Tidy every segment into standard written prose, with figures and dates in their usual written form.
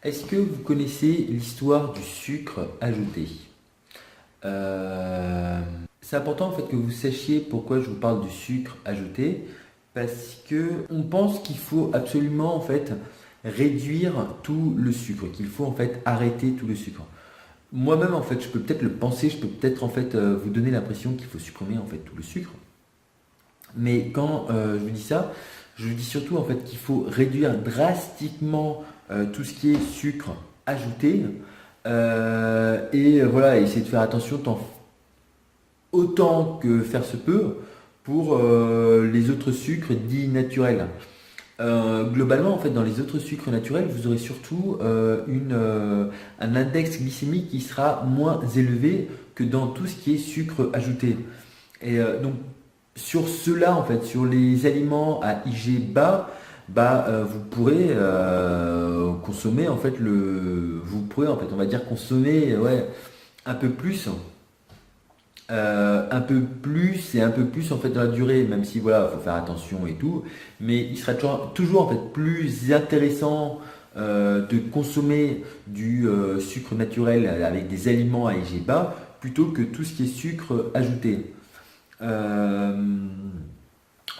Est-ce que vous connaissez l'histoire du sucre ajouté? Euh, c'est important en fait que vous sachiez pourquoi je vous parle du sucre ajouté, parce que on pense qu'il faut absolument en fait réduire tout le sucre, qu'il faut en fait arrêter tout le sucre. Moi-même en fait, je peux peut-être le penser, je peux peut-être en fait vous donner l'impression qu'il faut supprimer en fait tout le sucre. Mais quand je vous dis ça, je vous dis surtout en fait qu'il faut réduire drastiquement tout ce qui est sucre ajouté. Voilà, essayer de faire attention autant que faire se peut pour les autres sucres dits naturels. Globalement, en fait, dans les autres sucres naturels, vous aurez surtout un index glycémique qui sera moins élevé que dans tout ce qui est sucre ajouté. Donc, sur cela, en fait, sur les aliments à IG bas, vous pourrez consommer, en fait, vous pourrez, en fait, on va dire, consommer, ouais, un peu plus et un peu plus en fait dans la durée, même si voilà, faut faire attention et tout, mais il sera toujours en fait plus intéressant de consommer du sucre naturel avec des aliments à IG bas plutôt que tout ce qui est sucre ajouté. Euh,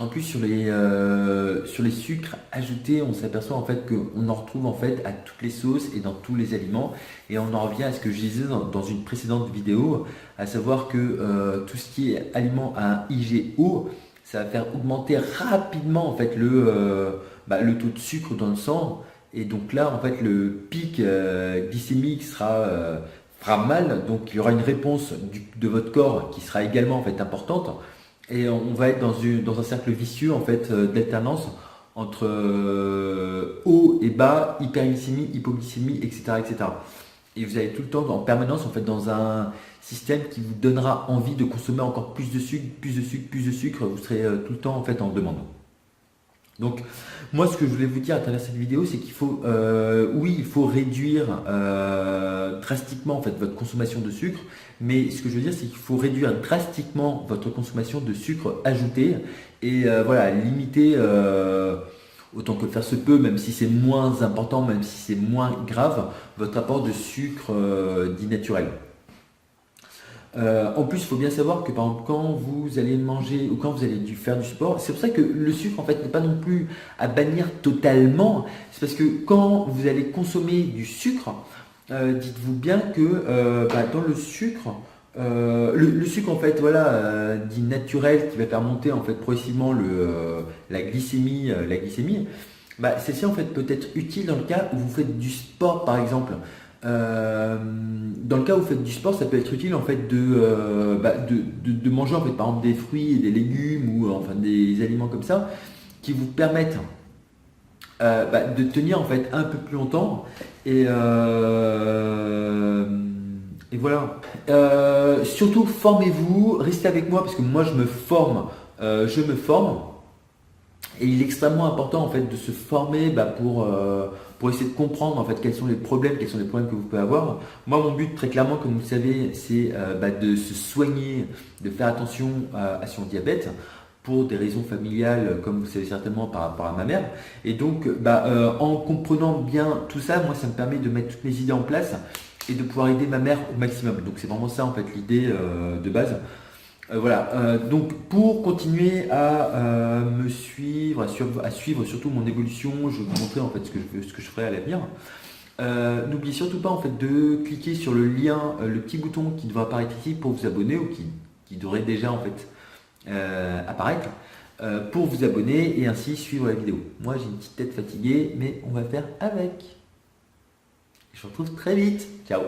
En plus, sur les sucres ajoutés, on s'aperçoit en fait qu'on en retrouve en fait à toutes les sauces et dans tous les aliments. Et on en revient à ce que je disais dans une précédente vidéo, à savoir que tout ce qui est aliment à un IgO, ça va faire augmenter rapidement en fait le taux de sucre dans le sang. Et donc là, en fait, le pic glycémique fera mal. Donc il y aura une réponse de votre corps qui sera également en fait importante. Et on va être dans un cercle vicieux en fait d'alternance entre haut et bas, hyperglycémie, hypoglycémie, etc., etc. Et vous allez tout le temps en permanence en fait dans un système qui vous donnera envie de consommer encore plus de sucre, plus de sucre, plus de sucre. Vous serez tout le temps en fait en demande. Donc, moi, ce que je voulais vous dire à travers cette vidéo, c'est qu'il faut, oui, il faut réduire drastiquement en fait votre consommation de sucre, mais ce que je veux dire, c'est qu'il faut réduire drastiquement votre consommation de sucre ajouté et voilà, limiter autant que faire se peut, même si c'est moins important, même si c'est moins grave, votre apport de sucre dit naturel. En plus, il faut bien savoir que par exemple, quand vous allez manger ou quand vous allez faire du sport, c'est pour ça que le sucre en fait n'est pas non plus à bannir totalement. C'est parce que quand vous allez consommer du sucre, dites-vous bien que dans le sucre, le sucre en fait voilà dit naturel qui va faire monter en fait progressivement la glycémie, celle-ci en fait peut être utile dans le cas où vous faites du sport par exemple. Dans le cas où vous faites du sport, ça peut être utile en fait de manger en fait par exemple des fruits et des légumes ou enfin des aliments comme ça qui vous permettent de tenir en fait un peu plus longtemps et voilà. Surtout formez-vous, restez avec moi parce que moi je me forme. Et il est extrêmement important en fait de se former pour essayer de comprendre en fait quels sont les problèmes que vous pouvez avoir. Moi, mon but très clairement, comme vous le savez, c'est de se soigner, de faire attention à son diabète pour des raisons familiales, comme vous savez certainement par rapport à ma mère. Et donc, en comprenant bien tout ça, moi, ça me permet de mettre toutes mes idées en place et de pouvoir aider ma mère au maximum. Donc, c'est vraiment ça en fait l'idée de base. Voilà, donc pour continuer à me suivre, à suivre surtout mon évolution, je vais vous montrer en fait ce que je ferai à l'avenir. N'oubliez surtout pas en fait de cliquer sur le lien, le petit bouton qui devrait apparaître ici pour vous abonner ou qui devrait déjà en fait apparaître pour vous abonner et ainsi suivre la vidéo. Moi j'ai une petite tête fatiguée mais on va faire avec. Je vous retrouve très vite. Ciao.